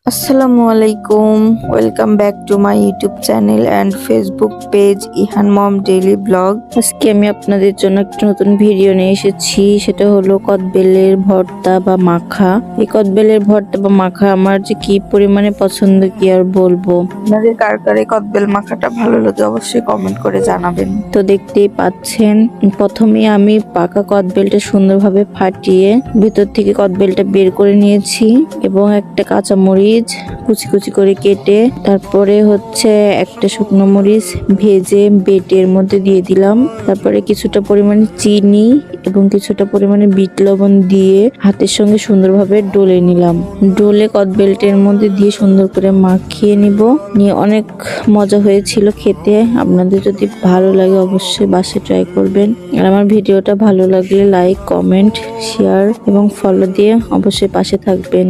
আসসালামু আলাইকুম, welcome back to my YouTube channel and Facebook page Ihan mom daily blog. আজকে আমি আপনাদের জন্য একটা নতুন ভিডিও নিয়ে এসেছি, সেটা হলো কদবেলের ভর্তা বা মাখা। এই কদবেলের ভর্তা বা মাখা আমার যে কি পরিমাণে পছন্দ কি আর বলবো। আপনাদের কার কার এই কদবেল মাখাটা ভালো লাগে অবশ্যই কমেন্ট করে জানাবেন। তো দেখতেই পাচ্ছেন, প্রথমে আমি পাকা কদবেলটা সুন্দরভাবে ফাটিয়ে ভেতর থেকে কদবেলটা বের করে নিয়েছি এবং একটা কাঁচামরিচ কুচি কুচি করে কেটে তারপরে একটা শুকনো মরিচ ভেজে বেটের মধ্যে দিয়ে দিলাম। তারপরে কিছুটা পরিমাণে চিনি এবং কিছুটা পরিমাণে বিট লবণ দিয়ে হাতের সঙ্গে সুন্দরভাবে ডলে নিলাম। ডলে কদবেলটের মধ্যে দিয়ে সুন্দর করে মাখিয়ে নিয়ে অনেক মজা হয়েছিল খেতে। আপনাদের যদি ভালো লাগে অবশ্যই বাসায় ট্রাই করবেন। আর আমার ভিডিওটা ভালো লাগলে লাইক, কমেন্ট, শেয়ার এবং ফলো দিয়ে অবশ্যই পাশে থাকবেন।